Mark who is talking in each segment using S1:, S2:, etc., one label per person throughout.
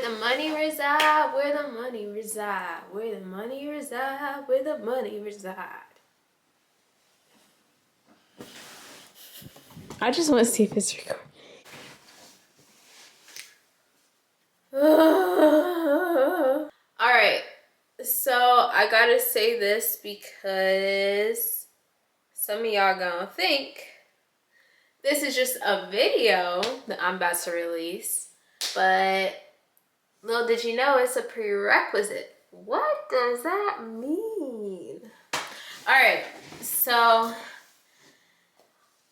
S1: the money reside, where the money reside, where the money reside, where the money reside. I just want to see if it's recording. Alright, so I gotta say this because some of y'all gonna think this is just a video that I'm about to release, but little did you know it's a prerequisite. What does that mean? Alright, so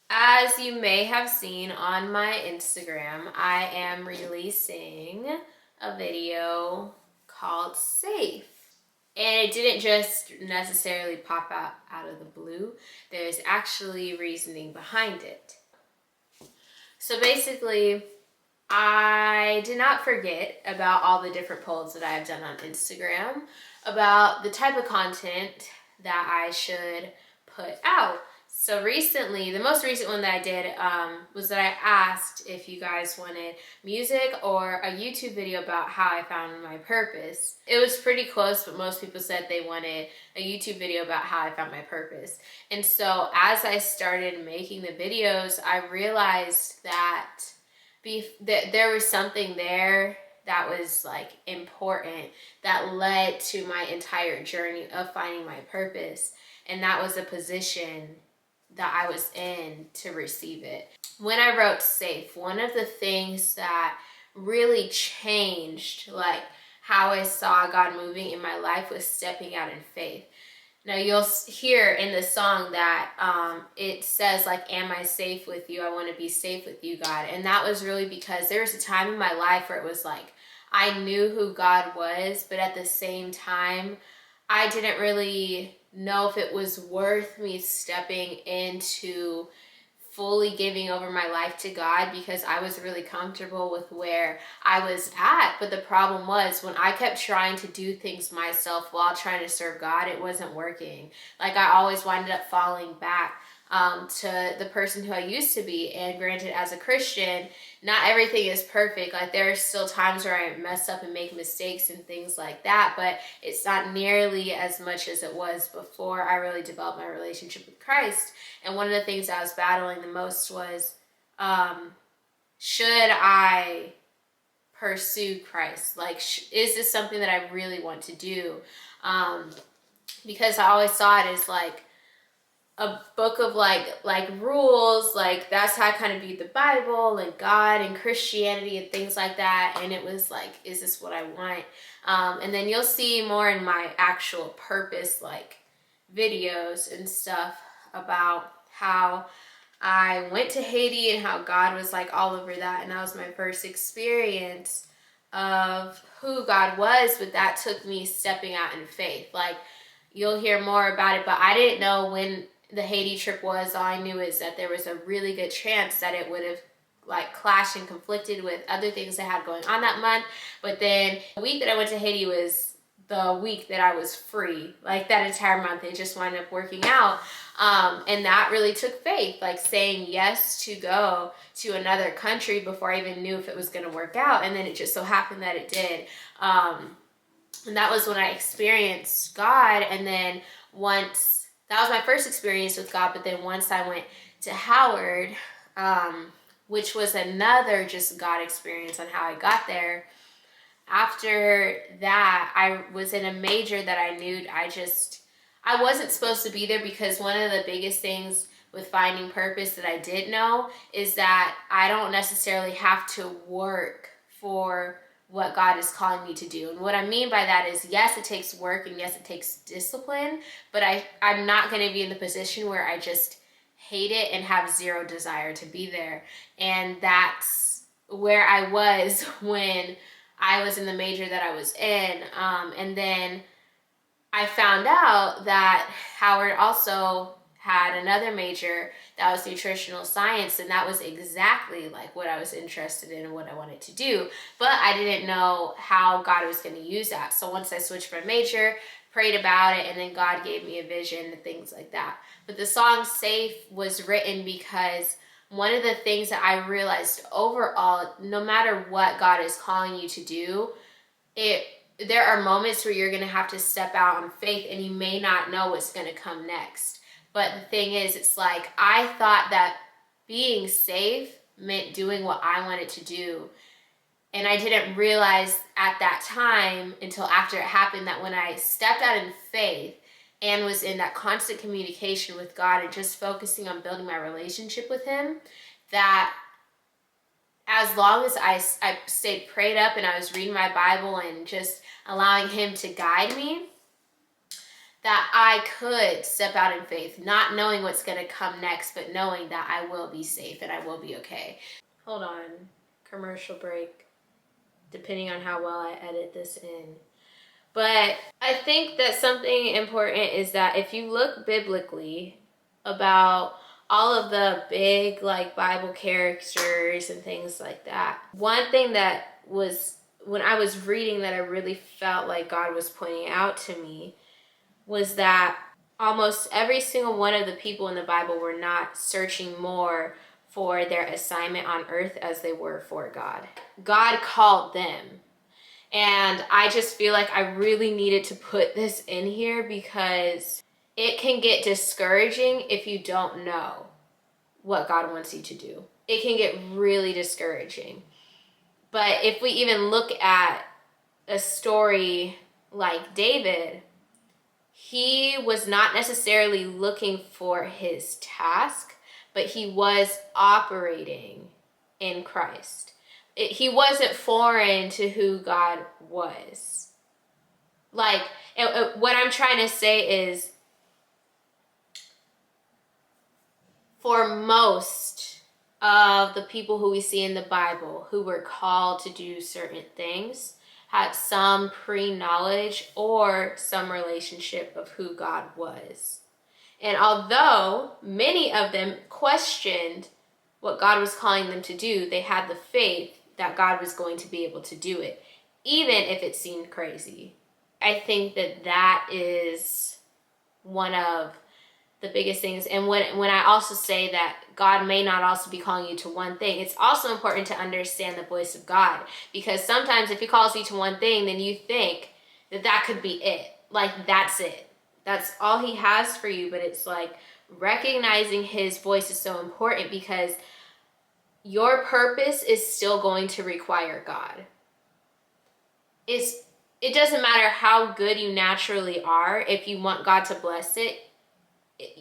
S1: as you may have seen on my Instagram, I am releasing a video called Safe. And it didn't just necessarily pop out of the blue. There's actually reasoning behind it. So basically, I did not forget about all the different polls that I have done on Instagram about the type of content that I should put out. So recently, the most recent one that I did was that I asked if you guys wanted music or a YouTube video about how I found my purpose. It was pretty close, but most people said they wanted a YouTube video about how I found my purpose. And so as I started making the videos, I realized that there was something there that was like important that led to my entire journey of finding my purpose. And that was a position that I was in to receive it. When I wrote Safe, one of the things that really changed like how I saw God moving in my life was stepping out in faith. Now you'll hear in the song that it says like, am I safe with you? I want to be safe with you, God. And that was really because there was a time in my life where it was like, I knew who God was, but at the same time, I didn't really know if it was worth me stepping into fully giving over my life to God, because I was really comfortable with where I was at. But the problem was when I kept trying to do things myself while trying to serve God, it wasn't working. Like I always wound up falling back to the person who I used to be. And granted, as a Christian, not everything is perfect. Like there are still times where I mess up and make mistakes and things like that, but it's not nearly as much as it was before I really developed my relationship with Christ. And one of the things I was battling the most was, should I pursue Christ? Like, is this something that I really want to do? Because I always saw it as like a book of like rules, like that's how I kind of viewed the Bible and God and Christianity and things like that. And it was like, is this what I want? And then you'll see more in my actual purpose, like videos and stuff about how I went to Haiti and how God was like all over that. And that was my first experience of who God was, but that took me stepping out in faith. Like you'll hear more about it, but I didn't know when the Haiti trip was. All I knew is that there was a really good chance that it would have like clashed and conflicted with other things I had going on that month. But then the week that I went to Haiti was the week that I was free. Like that entire month, it just wound up working out. And that really took faith, like saying yes to go to another country before I even knew if it was going to work out. And then it just so happened that it did. And that was when I experienced God. And then that was my first experience with God. But then once I went to Howard, which was another just God experience on how I got there. After that, I was in a major that I knew I wasn't supposed to be there, because one of the biggest things with finding purpose that I did know is that I don't necessarily have to work for what God is calling me to do. And what I mean by that is, yes, it takes work and yes, it takes discipline, but I'm not going to be in the position where I just hate it and have zero desire to be there. And that's where I was when I was in the major that I was in. And then I found out that Howard also had another major that was nutritional science, and that was exactly like what I was interested in and what I wanted to do. But I didn't know how God was going to use that. So once I switched my major, prayed about it, and then God gave me a vision and things like that. But the song Safe was written because one of the things that I realized overall, no matter what God is calling you to do, there are moments where you're going to have to step out on faith, and you may not know what's going to come next. But the thing is, it's like, I thought that being safe meant doing what I wanted to do. And I didn't realize at that time until after it happened that when I stepped out in faith and was in that constant communication with God and just focusing on building my relationship with him, that as long as I stayed prayed up and I was reading my Bible and just allowing him to guide me, that I could step out in faith, not knowing what's going to come next, but knowing that I will be safe and I will be okay. Hold on, commercial break, depending on how well I edit this in. But I think that something important is that if you look biblically about all of the big like Bible characters and things like that, one thing that was, when I was reading, that I really felt like God was pointing out to me was that almost every single one of the people in the Bible were not searching more for their assignment on earth as they were for God. God called them. And I just feel like I really needed to put this in here because it can get discouraging if you don't know what God wants you to do. It can get really discouraging. But if we even look at a story like David, he was not necessarily looking for his task, but he was operating in Christ. He wasn't foreign to who God was. Like, what I'm trying to say is, for most of the people who we see in the Bible who were called to do certain things had some pre-knowledge or some relationship of who God was. And although many of them questioned what God was calling them to do, they had the faith that God was going to be able to do it, even if it seemed crazy. I think that that is one of the biggest things. And when I also say that God may not also be calling you to one thing, it's also important to understand the voice of God. Because sometimes if he calls you to one thing, then you think that that could be it. Like, that's it. That's all he has for you. But it's like, recognizing his voice is so important, because your purpose is still going to require God. It doesn't matter how good you naturally are. If you want God to bless it,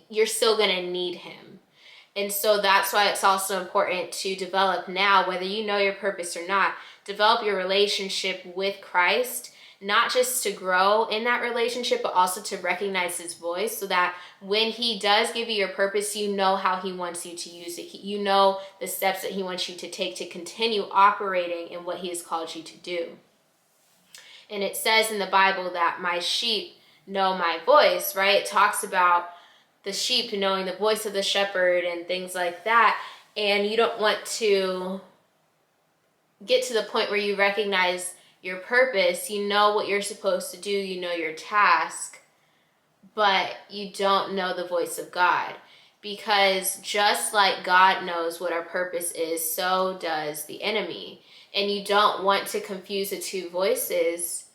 S1: you're still going to need him. And so that's why it's also important to develop now, whether you know your purpose or not, develop your relationship with Christ, not just to grow in that relationship, but also to recognize his voice, so that when he does give you your purpose, you know how he wants you to use it. You know the steps that he wants you to take to continue operating in what he has called you to do. And it says in the Bible that my sheep know my voice, right? It talks about the sheep knowing the voice of the shepherd and things like that. And you don't want to get to the point where you recognize your purpose. You know what you're supposed to do. You know your task, but you don't know the voice of God. Because just like God knows what our purpose is, so does the enemy. And you don't want to confuse the two voices,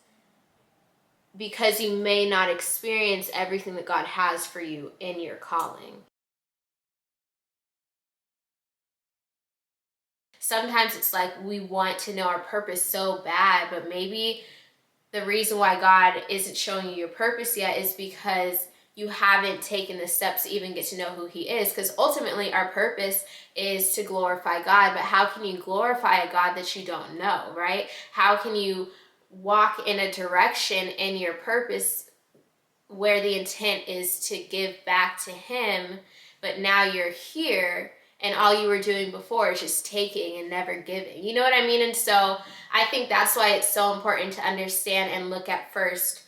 S1: because you may not experience everything that God has for you in your calling. Sometimes it's like we want to know our purpose so bad, but maybe the reason why God isn't showing you your purpose yet is because you haven't taken the steps to even get to know who he is. Because ultimately our purpose is to glorify God, but how can you glorify a God that you don't know, right? How can you walk in a direction in your purpose where the intent is to give back to him, but now you're here and all you were doing before is just taking and never giving? You know what I mean? And so I think that's why it's so important to understand and look at first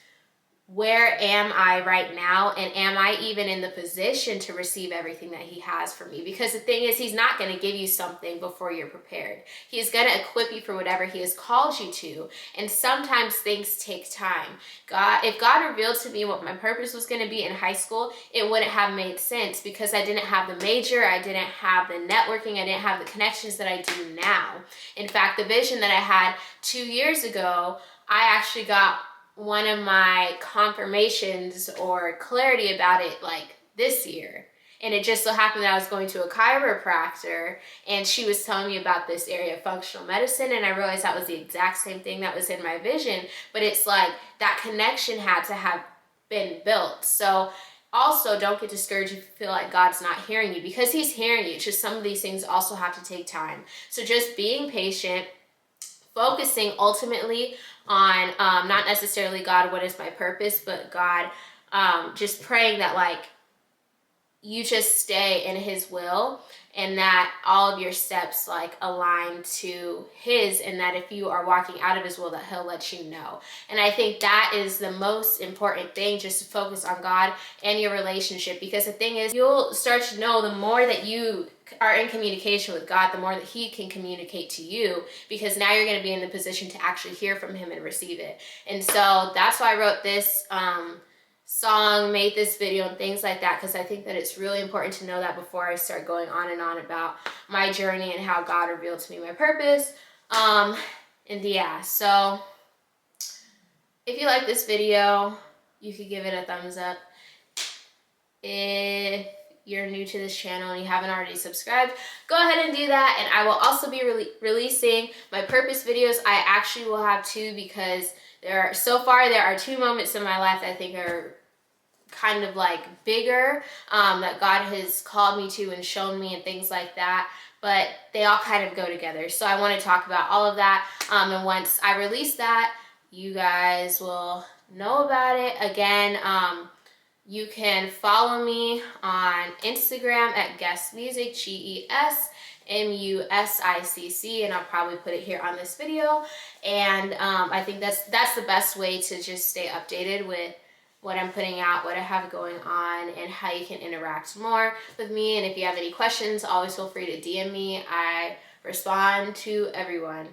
S1: where am I right now, and am I even in the position to receive everything that he has for me? Because the thing is, he's not going to give you something before you're prepared. He's going to equip you for whatever he has called you to, and sometimes things take time. If God revealed to me what my purpose was going to be in high school, it wouldn't have made sense because I didn't have the major, I didn't have the networking, I didn't have the connections that I do now. In fact, the vision that I had 2 years ago, I actually got one of my confirmations or clarity about it like this year. And it just so happened that I was going to a chiropractor and she was telling me about this area of functional medicine, and I realized that was the exact same thing that was in my vision, but it's like that connection had to have been built. So also, don't get discouraged if you feel like God's not hearing you, because he's hearing you. It's just some of these things also have to take time. So just being patient, focusing ultimately on not necessarily God, what is my purpose, but God, just praying that like you just stay in his will, and that all of your steps like align to his, and that if you are walking out of his will, that he'll let you know. And I think that is the most important thing, just to focus on God and your relationship, because the thing is, you'll start to know the more that you are in communication with God, the more that he can communicate to you, because now you're going to be in the position to actually hear from him and receive it. And so that's why I wrote this song, made this video, and things like that, because I think that it's really important to know that before I start going on and on about my journey and how God revealed to me my purpose. And yeah, so if you like this video, you could give it a thumbs up. If you're new to this channel and you haven't already subscribed, go ahead and do that. And I will also be releasing my purpose videos. I actually will have 2, because so far there are 2 moments in my life that I think are kind of like bigger, that God has called me to and shown me and things like that, but they all kind of go together. So I want to talk about all of that, and once I release that, you guys will know about it. Again, you can follow me on Instagram at G.E.S Music, G.E.S MUSICC, and I'll probably put it here on this video. And I think that's the best way to just stay updated with what I'm putting out, what I have going on, and how you can interact more with me. And if you have any questions, always feel free to DM me. I respond to everyone.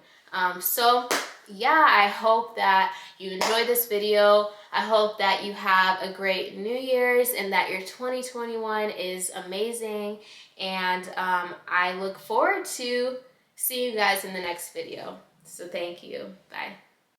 S1: So yeah, I hope that you enjoyed this video. I hope that you have a great New Year's and that your 2021 is amazing. And I look forward to seeing you guys in the next video. So thank you. Bye.